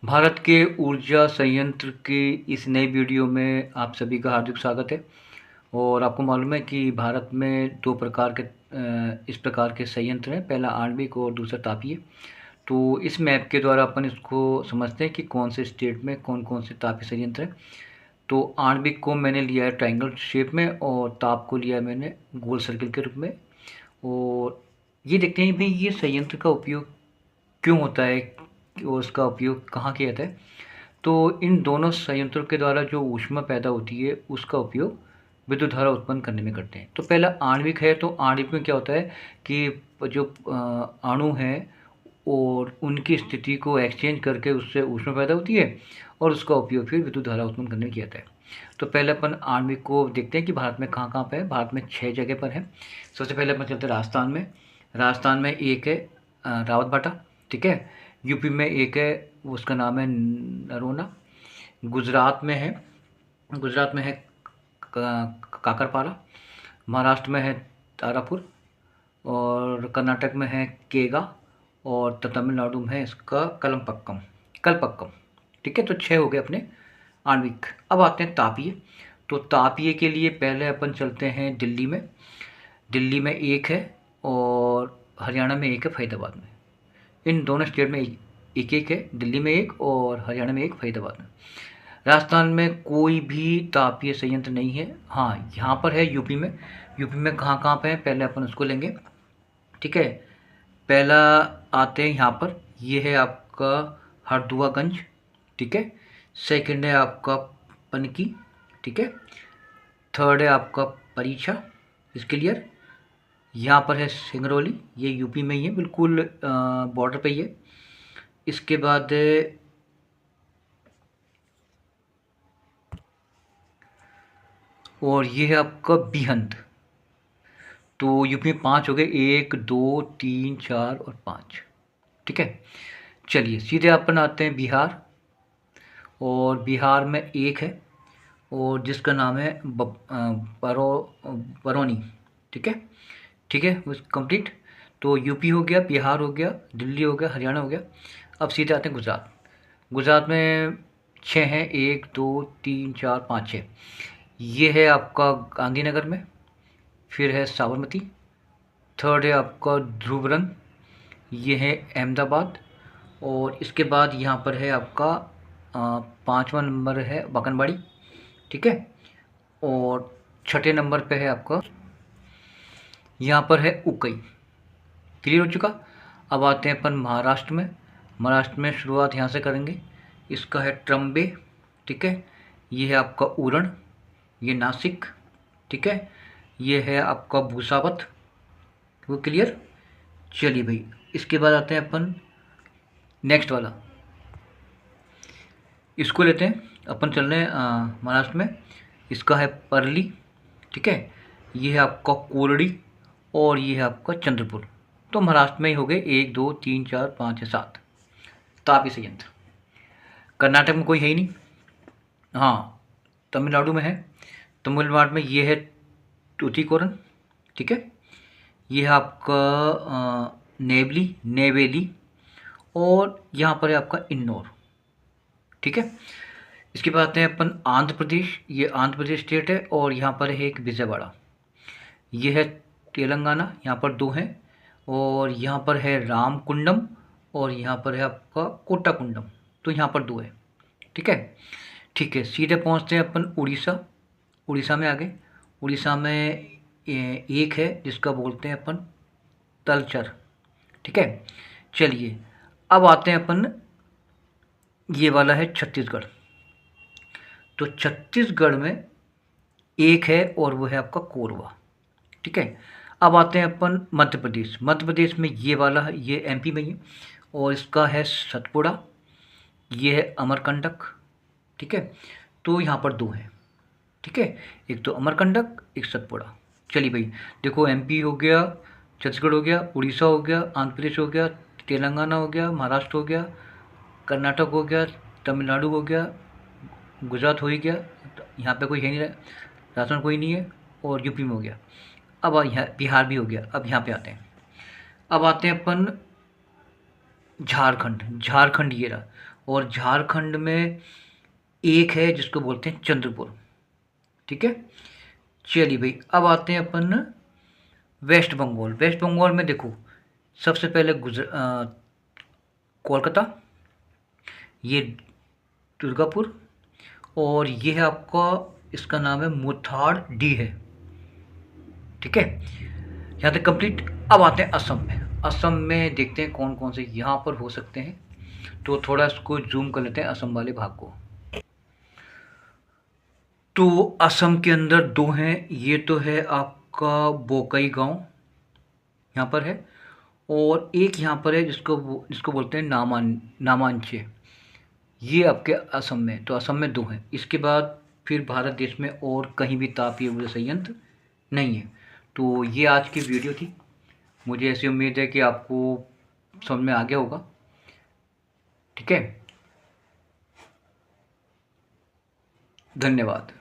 भारत के ऊर्जा संयंत्र की इस नई वीडियो में आप सभी का हार्दिक स्वागत है। और आपको मालूम है कि भारत में दो प्रकार के इस प्रकार के संयंत्र हैं, पहला आणविक और दूसरा तापीय। तो इस मैप के द्वारा अपन इसको समझते हैं कि कौन से स्टेट में कौन कौन से तापीय संयंत्र हैं। तो आणविक को मैंने लिया है ट्रायंगल शेप में और ताप को लिया है मैंने गोल सर्किल के रूप में। और ये देखते हैं भाई ये संयंत्र का उपयोग क्यों होता है और उसका उपयोग कहाँ किया जाता है। तो इन दोनों संयंत्रों के द्वारा जो ऊष्मा पैदा होती है उसका उपयोग विद्युत धारा उत्पन्न करने में करते हैं। तो पहला आणविक है, तो आणविक में क्या होता है कि जो अणु हैं और उनकी स्थिति को एक्सचेंज करके उससे ऊष्मा पैदा होती है और उसका उपयोग फिर विद्युत धारा उत्पन्न करने में किया जाता है। तो पहले अपन आणविक को देखते हैं कि भारत में कहाँ कहाँ पे है। भारत में 6 जगह पर है। सबसे पहले अपन चलते हैं राजस्थान में। राजस्थान में एक है रावत भाटा, ठीक है। यूपी में एक है, उसका नाम है नरोना। गुजरात में है, गुजरात में है काकरपारा। महाराष्ट्र में है तारापुर। और कर्नाटक में है केगा। और तमिलनाडु में है इसका कलमपक्कम, कलपक्कम, ठीक है। तो 6 हो गए अपने आणविक। अब आते हैं तापीय। तो तापीय के लिए पहले अपन चलते हैं दिल्ली में। दिल्ली में एक है और हरियाणा में एक है फरीदाबाद में। इन दोनों स्टेट में एक एक है, दिल्ली में एक और हरियाणा में एक, फरीदाबाद में। राजस्थान में कोई भी तापीय संयंत्र नहीं है। हाँ, यहाँ पर है यूपी में। यूपी में कहाँ कहाँ पे है पहले अपन उसको लेंगे, ठीक है। पहला आते हैं यहाँ पर, ये है आपका हरदुआगंज, ठीक है। सेकंड है आपका पनकी, ठीक है। थर्ड है आपका परीक्षा, इस क्लियर। यहाँ पर है सिंगरौली, ये यूपी में ही है, बिल्कुल बॉर्डर पे ही है। इसके बाद और ये है आपका बिहंद। तो यूपी में 5 हो गए, 1 2 3 4 और 5, ठीक है। चलिए सीधे अपन आते हैं बिहार। और बिहार में एक है और जिसका नाम है बरौनी, ठीक है, ठीक है। बस कंप्लीट। तो यूपी हो गया, बिहार हो गया, दिल्ली हो गया, हरियाणा हो गया। अब सीधे आते हैं गुजरात। गुजरात में 6 हैं, 1 2 3 4 5 6। ये है आपका गांधीनगर में। फिर है साबरमती। थर्ड है आपका ध्रुवरन, ये है अहमदाबाद। और इसके बाद यहाँ पर है आपका 5वां नंबर है बागनबाड़ी, ठीक है। और छठे नंबर पे है आपका यहाँ पर है उकई। क्लियर हो चुका। अब आते हैं अपन महाराष्ट्र में। महाराष्ट्र में शुरुआत यहाँ से करेंगे। इसका है ट्रम्बे, ठीक है। ये है आपका उरण, ये नासिक, ठीक है। ये है आपका भूसावत, वो क्लियर। चलिए भाई, इसके बाद आते हैं अपन नेक्स्ट वाला, इसको लेते हैं अपन। चल रहे हैं महाराष्ट्र में। इसका है परली, ठीक है। ये है आपका कोरडी और ये है आपका चंद्रपुर। तो महाराष्ट्र में ही हो गए 1 2 3 4 5 6 7 तापीय संयंत्र। कर्नाटक में कोई है ही नहीं। हाँ, तमिलनाडु में है। तमिलनाडु में ये है टूटीकोरन, ठीक है। ये है आपका नेवेली। और यहाँ पर है आपका इन्नौर, ठीक है। इसके बाद आते हैं अपन आंध्र प्रदेश। ये आंध्र प्रदेश स्टेट है और यहाँ पर है एक विजयवाड़ा। ये है तेलंगाना, यहाँ पर 2 हैं। और यहाँ पर है रामकुंडम और यहाँ पर है आपका कोटाकुंडम। तो यहाँ पर 2 है, ठीक है, ठीक है। सीधे पहुँचते हैं अपन उड़ीसा। उड़ीसा में आ गए। उड़ीसा में एक है जिसका बोलते हैं अपन तलचर, ठीक है। चलिए अब आते हैं अपन, ये वाला है छत्तीसगढ़। तो छत्तीसगढ़ में एक है और वो है आपका कोरबा, ठीक है। अब आते हैं अपन मध्य प्रदेश। मध्य प्रदेश में ये वाला है, ये एमपी में ही है और इसका है सतपुड़ा। ये है अमरकंटक, ठीक है। तो यहाँ पर 2 हैं, ठीक है। एक तो अमरकंटक, एक सतपुड़ा। चलिए भाई देखो, एमपी हो गया, छत्तीसगढ़ हो गया, उड़ीसा हो गया, आंध्र प्रदेश हो गया, तेलंगाना हो गया, महाराष्ट्र हो गया, कर्नाटक हो गया, तमिलनाडु हो गया, गुजरात हो ही गया, यहाँ पे कोई है नहीं, राजस्थान कोई नहीं है, और यूपी में हो गया। अब यहाँ बिहार भी हो गया। अब यहाँ पे आते हैं, अब आते हैं अपन झारखंड। झारखंड ये रहा। और झारखंड में एक है जिसको बोलते हैं चंद्रपुर। ठीक है, चलिए भाई, अब आते हैं अपन वेस्ट बंगाल। वेस्ट बंगाल में देखो, सबसे पहले कोलकाता, ये दुर्गापुर, और ये है आपका, इसका नाम है मुथार डी है। ठीक है, यहाँ तक कंप्लीट। अब आते हैं असम में। असम में देखते हैं कौन कौन से यहाँ पर हो सकते हैं, तो थोड़ा इसको जूम कर लेते हैं असम वाले भाग को। तो असम के अंदर दो हैं, ये तो है आपका बोकाई गांव, यहाँ पर है, और एक यहाँ पर है जिसको बोलते हैं नामांचे, ये आपके असम में। तो असम में दो हैं। इसके बाद फिर भारत देश में और कहीं भी तापीय ऊर्जा संयंत्र नहीं है। तो ये आज की वीडियो थी। मुझे ऐसी उम्मीद है कि आपको समझ में आ गया होगा। ठीक है, धन्यवाद।